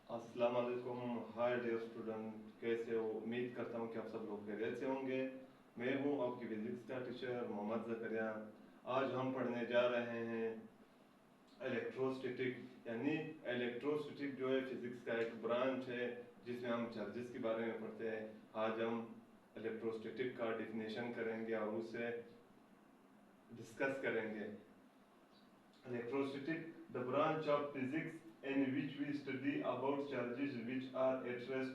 अस्सलाम वालेकुम। Hi dear student, कैसे हो? उम्मीद करता हूँ कि आप सब लोग खैरियत से होंगे। मैं हूँ आपकी फिजिक्स का टीचर मोहम्मद ज़करिया। आज हम पढ़ने जा रहे हैं इलेक्ट्रोस्टैटिक, यानी इलेक्ट्रोस्टैटिक जो है फिजिक्स का एक ब्रांच है जिसमें हम चार्जेस के बारे में पढ़ते हैं। आज हम इलेक्ट्रोस्टैटिक का डिफिनेशन करेंगे और उसे डिस्कस करेंगे। Electrostatic, the branch of physics in which we study about charges which are at rest.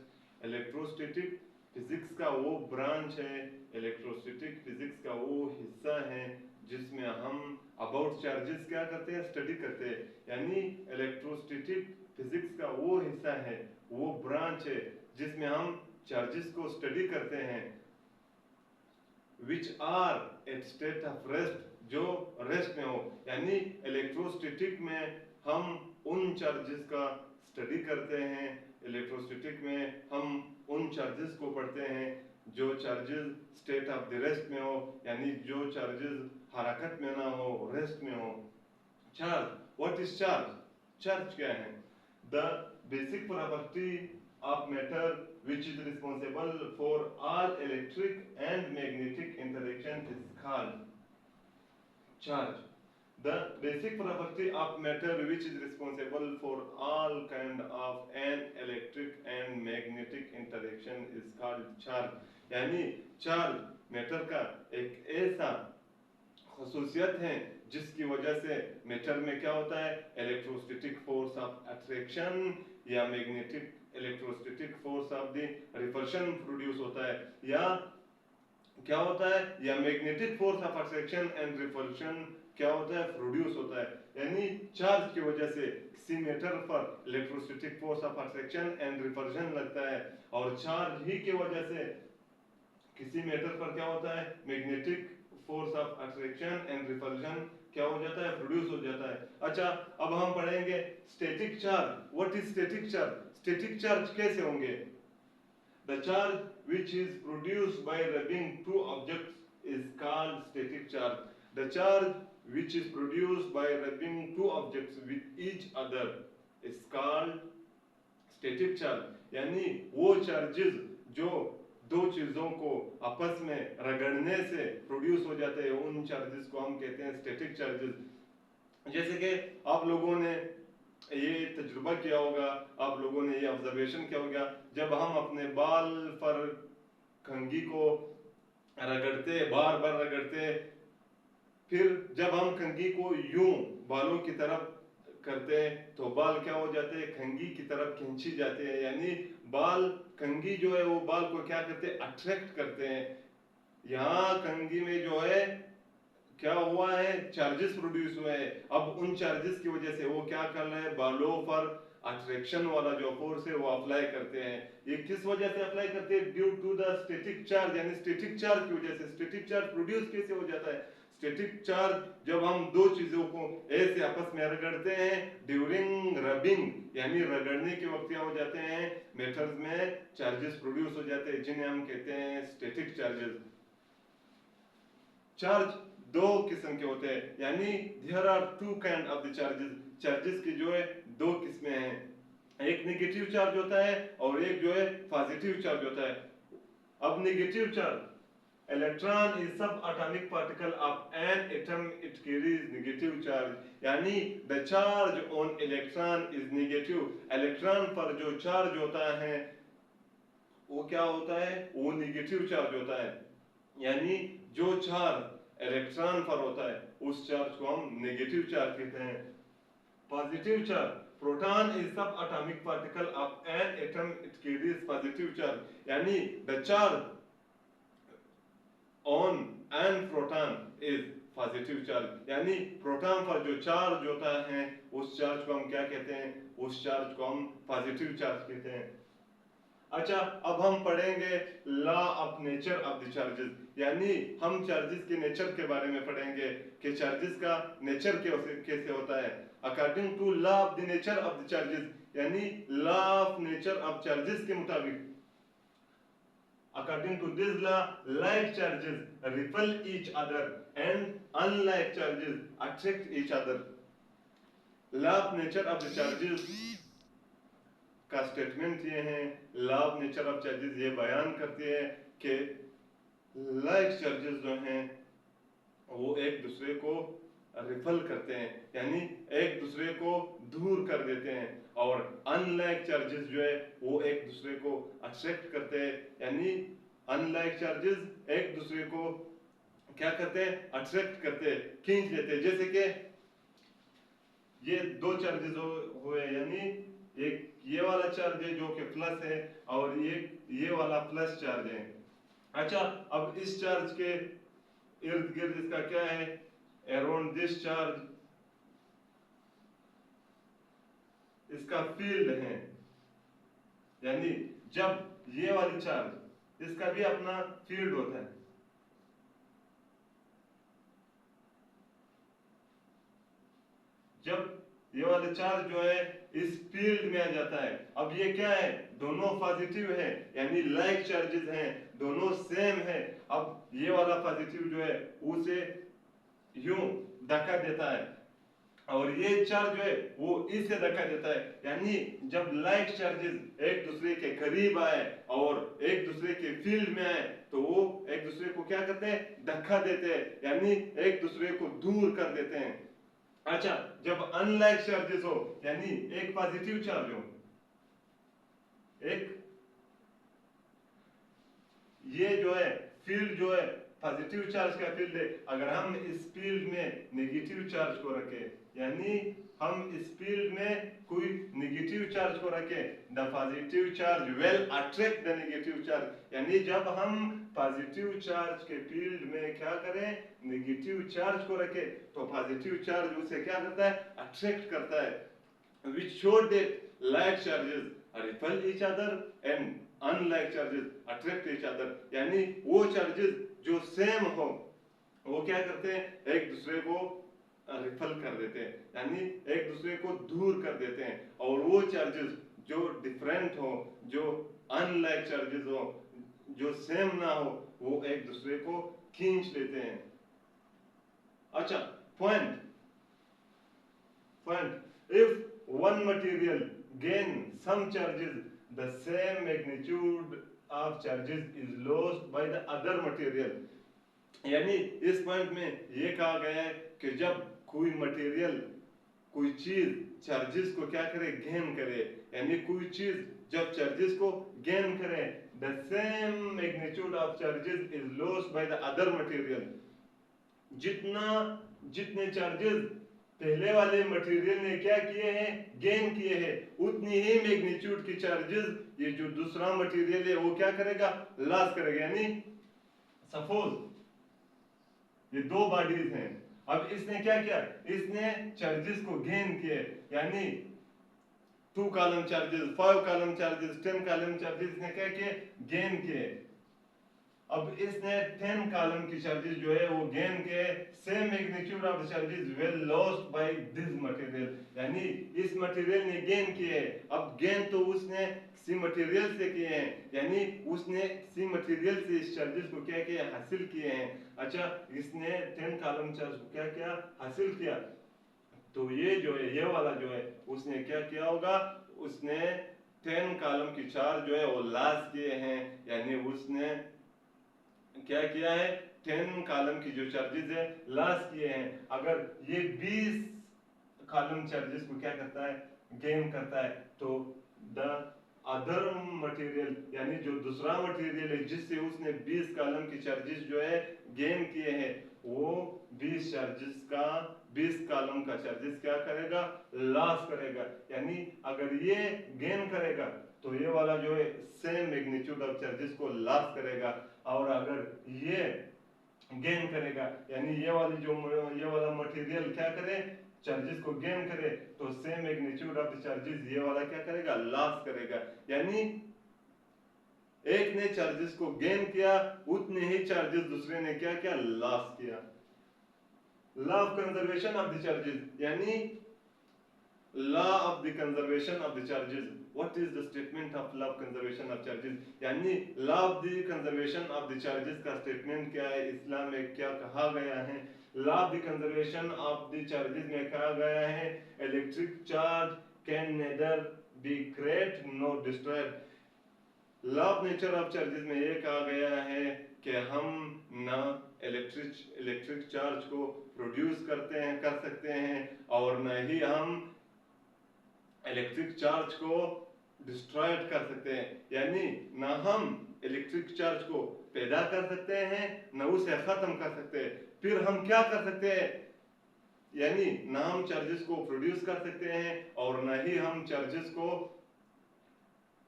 Electrostatic physics का वो ब्रांच है, इलेक्ट्रोस्टैटिक फिजिक्स का वो हिस्सा है जिसमें हम अबाउट चार्जेस क्या करते हैं, स्टडी करते हैं। यानी इलेक्ट्रोस्टैटिक फिजिक्स का वो हिस्सा है, वो ब्रांच है जिसमें हम चार्जेस को स्टडी करते हैं। Which are at state of rest, जो रेस्ट में हो। यानी इलेक्ट्रोस्टैटिक में हम उन चार्जेस का स्टडी करते हैं, इलेक्ट्रोस्टैटिक में हम उन चार्जेस को पढ़ते हैं जो charges state of the rest में हो, यानी जो चार्जेस हरकत में ना हो, रेस्ट में हो। Charge, what is charge? Charge क्या है? The basic property of matter which is responsible for all electric and magnetic interaction is called charge. The basic property of matter which is responsible for all kind of an electric and magnetic interaction is called charge. यानी charge matter का एक ऐसा खसूसियत है जिसकी वजह से matter में क्या होता है, इलेक्ट्रोस्टैटिक फोर्स ऑफ अट्रैक्शन या magnetic electrostatic force of the repulsion produce होता है, या क्या होता है, या magnetic force of attraction and repulsion क्या होता है, प्रोड्यूस होता है। यानी चार्ज की वजह से किसी मैटर पर electrostatic force of attraction and repulsion लगता है, और चार्ज ही की वजह से किसी मैटर पर क्या होता है, magnetic force of attraction and repulsion क्या हो जाता है, प्रोड्यूस हो जाता है। अच्छा, अब हम पढ़ेंगे static charge. What is static charge? Static charge कैसे होंगे? The charge which is produced by rubbing two objects is called static charge. The charge which is produced by rubbing two objects with each other is called static charge. यानी वो charges जो दो चीजों को आपस में रगड़ने से प्रोड्यूस हो जाते हैं, उन चार्जेस को हम कहते हैं स्टैटिक चार्जेस। जैसे कि आप लोगों ने ये तजुर्बा किया होगा, आप लोगों ने ये ऑब्जर्वेशन किया होगा, जब हम अपने बाल पर कंघी को रगड़ते, बार बार रगड़ते, फिर जब हम कंघी को यूं बालों की तरफ करते हैं तो बाल क्या हो जाते हैं, कंघी की तरफ खींची जाते हैं। यानी बाल, कंघी जो है वो बाल को क्या करते हैं, अट्रैक्ट करते हैं। यहाँ कंघी में जो है क्या हुआ है, चार्जेस प्रोड्यूस हुए हैं। अब उन चार्जेस की वजह से वो क्या कर रहे हैं, बालों पर अट्रैक्शन वाला जो फोर्स है वो अप्लाई करते हैं। ये किस वजह से अप्लाई करते हैं? Due to the static charge, यानी स्टैटिक चार्ज की वजह से। स्टैटिक चार्ज प्रोड्यूस कैसे हो जाता है? स्टैटिक चार्ज जब हम दो चीजों को ऐसे आपस में रगड़ते हैं ड्यूरिंग रबिंग, यानी रगड़ने के वक्त क्या हो जाते हैं, मेटल्स में चार्जेस प्रोड्यूस हो जाते हैं जिन्हें हम कहते हैं स्टैटिक चार्जेस। चार्ज दो किस्म के होते हैं, यानी there are two kind of the charges. Charges की जो है दो किस्में हैं, एक नेगेटिव चार्ज होता है और एक जो है पॉजिटिव चार्ज होता है। अब negative charge, electron is subatomic particle of an atom, it carries negative charge, यानी the charge on electron is negative। Electron पर जो चार्ज होता है वो क्या होता है, वो नेगेटिव चार्ज होता है। यानी जो चार्ज इलेक्ट्रॉन पर होता है उस चार्ज को हम नेगेटिव चार्ज कहते हैं। Positive charge, proton is subatomic particle of an atom, it carries positive charge, यानी the charge on an proton is positive charge. यानी प्रोटॉन पर जो चार्ज होता है उस चार्ज को हम क्या कहते हैं, उस चार्ज को हम पॉजिटिव चार्ज कहते हैं। अच्छा, अब हम पढ़ेंगे law of nature of the charges, यानी हम चार्जेस के नेचर के बारे में पढ़ेंगे कि चार्जेस का नेचर कैसे होता है। According to law of the nature of the charges, यानी law of nature of charges के मुताबिक, according to this law, like charges repel each other and unlike charges attract each other. Law of nature of the charges का statement ये है, law of nature of charges ये बयान करती है कि लाइक चार्जेस जो हैं वो एक दूसरे को रिपल करते हैं, यानी एक दूसरे को दूर कर देते हैं, और अनलाइक चार्जेस जो है वो एक दूसरे को अट्रैक्ट करते हैं, यानी अनलाइक चार्जेस एक दूसरे को क्या करते हैं, अट्रैक्ट करते हैं, खींच लेते हैं। जैसे कि ये दो चार्जेस हुए, यानी एक ये वाला चार्ज है जो कि प्लस है, और ये वाला प्लस चार्ज है। अच्छा, अब इस चार्ज के इर्द गिर्द इसका क्या है, अराउंड दिस चार्ज इसका फील्ड है, यानी जब ये वाली चार्ज इसका भी अपना फील्ड होता है, जब ये वाला चार्ज जो है इस फील्ड में आ जाता है। अब ये क्या है, दोनों पॉजिटिव है, यानी लाइक चार्जेस हैं, दोनों सेम है। अब ये वाला पॉजिटिव जो है उसे यूं धक्का देता है, और ये चार्ज जो है वो इससे धक्का देता है, यानी जब लाइक चार्जेस एक दूसरे के करीब आए और एक दूसरे के फील्ड में आए तो वो एक दूसरे को क्या करते हैं, धक्का देते हैं, यानी एक दूसरे को दूर कर देते हैं। अच्छा, जब अनलाइक चार्जेस हो, यानी एक पॉजिटिव चार्ज हो, एक ये जो है फील्ड जो है पॉजिटिव चार्ज का फील्ड है, अगर हम इस फील्ड में नेगेटिव चार्ज को रखें, यानी हम इस फील्ड में कोई नेगेटिव चार्ज को रखें, the positive charge will attract the negative charge, यानी जब हम पॉजिटिव चार्ज के फील्ड में क्या करें, नेगेटिव चार्ज को रखें, तो पॉजिटिव चार्ज उसे क्या करता है, अट्रैक्ट करता है, which showed that like charges repel each other and unlike charges attract each other, यानी वो चार्जेस जो सेम हो वो क्या करते हैं, एक दूसरे को रिपल कर देते हैं, यानी एक दूसरे को दूर कर देते हैं, और वो चार्जेस जो डिफरेंट हो, जो अनलाइक चार्जेस हो, जो सेम ना हो, वो एक दूसरे को खींच लेते हैं। अच्छा, point if one material gain some charges, the same magnitude of charges is lost by the other material, यानी इस पॉइंट में ये कहा गया है कि जब कोई मटेरियल कोई चीज चार्जेस को क्या करे, गेन करे, यानी कोई चीज जब चार्जेस को गेन करे, the same magnitude of charges is lost by the other material, जितने चार्जेस पहले वाले मटेरियल ने क्या किए हैं, गेन किए हैं, उतनी ही मैग्नीट्यूड की चार्जेस ये जो दूसरा मटेरियल है वो क्या करेगा, लॉस करेगा। यानी सपोज ये दो बॉडीज हैं, अब इसने क्या किया, इसने चार्जेस को गेन किए, यानी 2 column charges, 5 column charges, 10 column charges इसने क्या किए, गेन किए। अब इसने 10 कॉलम की चार्जेस जो है वो गेन के, same magnitude of the charges will lost by this material, यानी इस मटेरियल ने गेन किए। अब गेन तो उसने किसी मटेरियल से किए हैं, यानी उसने किसी मटेरियल से इस चार्जेस को क्या किया, हासिल किए हैं। अच्छा, इसने 10 कॉलम चार्ज को क्या किया, हासिल किया, तो ये जो है ये वाला जो है उसने क्या किया होगा, उसने 10 कॉलम की चार्ज जो है वो लॉस किए हैं, यानी उसने क्या किया है, 10 कॉलम की जो चार्जेस है लॉस किए हैं। अगर ये 20 कॉलम चार्जेस को क्या करता है, गेन करता है, तो द अदर मटेरियल, यानी जो दूसरा मटेरियल है जिससे उसने 20 कॉलम की चार्जेस जो है गेन किए हैं, वो 20 चार्जेस का 20 कॉलम का चार्जेस क्या करेगा, लॉस करेगा। यानी अगर ये गेन करेगा तो ये वाला जो है सेम मैग्नीट्यूड ऑफ चार्जेस को लॉस करेगा, और अगर ये गेन करेगा, यानी ये वाला मटेरियल क्या करे, चार्जेस को गेन करे, तो same magnitude of the charges ये वाला क्या करेगा, लॉस करेगा। यानी एक ने चार्जेस को गेन किया, उतने ही चार्जेस दूसरे ने क्या किया, लॉस किया। Law of conservation of the charges, यानी law of the conservation of the charges, what is the statement of law of conservation of charges, यानी law of the conservation of the charges का statement क्या है, इस्लाम में क्या कहा गया है। law of the conservation of the charges में कहा गया है, electric charge can neither be create nor destroyed. Law of nature of charges में ये कहा गया है कि हम ना इलेक्ट्रिक चार्ज को प्रोड्यूस कर सकते हैं और न ही हम इलेक्ट्रिक चार्ज को डिस्ट्रॉय कर सकते हैं। यानी ना हम इलेक्ट्रिक चार्ज को पैदा कर सकते हैं न उसे खत्म कर सकते हैं। फिर हम क्या कर सकते हैं, यानी ना हम चार्जेस को प्रोड्यूस कर सकते हैं और ना ही हम चार्जेस को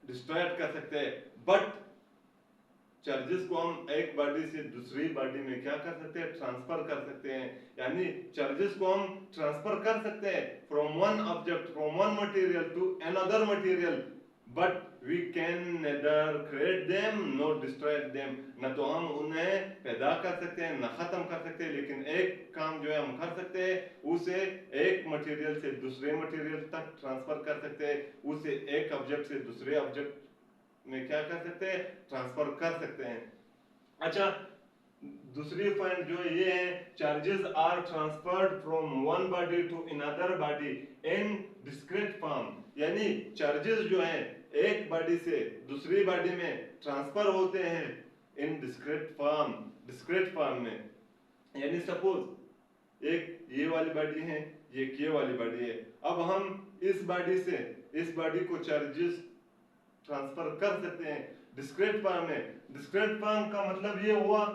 डिस्ट्रॉय कर सकते हैं। बट चार्जेस को हम एक बॉडी से दूसरी बॉडी में क्या कर सकते हैं, ट्रांसफर कर सकते हैं। यानी चार्जेस को हम ट्रांसफर कर सकते हैं from one object, from one material to another material, but we can neither create them nor destroy them. न तो हम उन्हें पैदा कर सकते हैं न खत्म कर सकते हैं, लेकिन एक काम जो है हम कर सकते हैं, उसे एक मटेरियल से दूसरे मटेरियल तक ट्रांसफर कर सकते हैं, उसे एक ऑब्जेक्ट से दूसरे ऑब्जेक्ट में क्या कर सकते हैं, ट्रांसफर कर सकते हैं। अच्छा, दूसरी पॉइंट जो ये है, charges are transferred from one body to another body in discrete form. यानी चार्जेस जो है एक बॉडी से दूसरी बॉडी में ट्रांसफर होते हैं इन डिस्क्रीट फॉर्म में। यानी सपोज एक ये वाली बॉडी है, ये वाली बॉडी है। अब हम इस बॉडी से इस बॉडी को चार्जेस ट्रांसफर कर सकते हैं डिस्क्रीट फॉर्म में। डिस्क्रीट फॉर्म का मतलब ये हुआ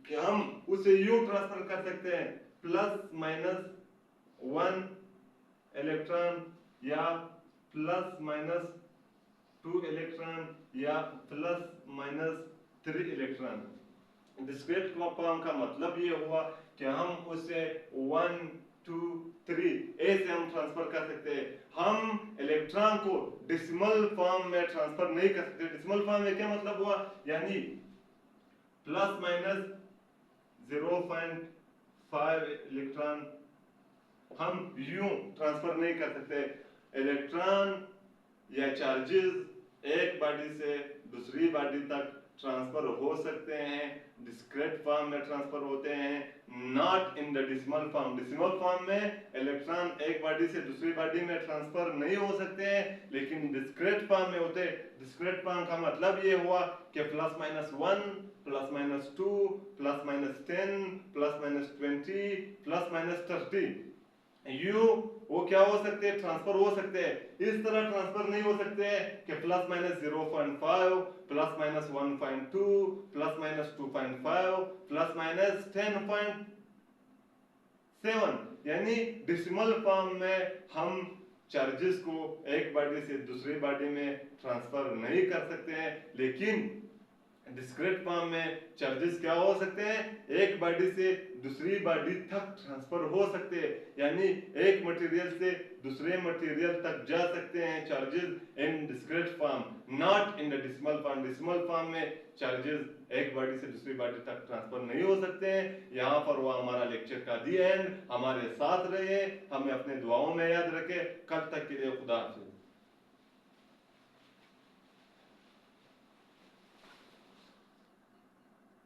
कि हम उसे यू ट्रांसफर कर सकते हैं, प्लस माइनस 1 इलेक्ट्रॉन या प्लस माइनस 2 इलेक्ट्रॉन या plus minus 3 electron. Discrete form का मतलब ये हुआ कि हम उसे 1 2 3 ऐसे हम ट्रांसफर कर सकते हैं। हम इलेक्ट्रॉन को डेसिमल फॉर्म में ट्रांसफर नहीं कर सकते। डेसिमल फॉर्म में क्या मतलब हुआ, यानी प्लस माइनस 0.5 इलेक्ट्रॉन हम यूं ट्रांसफर नहीं कर सकते। इलेक्ट्रॉन या चार्जेस एक बॉडी से दूसरी बॉडी तक ट्रांसफर हो सकते हैं, डिस्क्रीट फॉर्म में ट्रांसफर होते हैं, not in the decimal form. Decimal form में इलेक्ट्रॉन एक बॉडी से दूसरी बॉडी में ट्रांसफर नहीं हो सकते हैं, लेकिन डिस्क्रीट फॉर्म में होते हैं। डिस्क्रीट फॉर्म का मतलब ये हुआ कि plus minus 1 plus minus 2 plus minus 10 plus minus 20 plus minus 30 you वो क्या हो सकते हैं, ट्रांसफर हो सकते हैं। इस तरह ट्रांसफर नहीं हो सकते हैं कि plus minus 0.5 plus minus 1.2 plus minus 2.5 plus minus 10.7। यानी डेसिमल फॉर्म में हम चार्जेस को एक बॉडी से दूसरी बॉडी में ट्रांसफर नहीं कर सकते हैं, लेकिन डिस्क्रीट फॉर्म में चार्जेस क्या हो सकते हैं, एक बॉडी से दूसरी बॉडी तक ट्रांसफर हो सकते हैं। यानी एक मटेरियल से दूसरे मटेरियल तक जा सकते हैं charges in discrete form, not in the decimal form. Decimal form में चार्जेस एक बॉडी से दूसरी बॉडी तक ट्रांसफर नहीं हो सकते हैं। यहाँ पर वो हमारा लेक्चर का दी एंड। हमारे साथ रहिए, हमें अपने दुआओं में याद रखें। कल तक के लिए खुदा हाफिज़।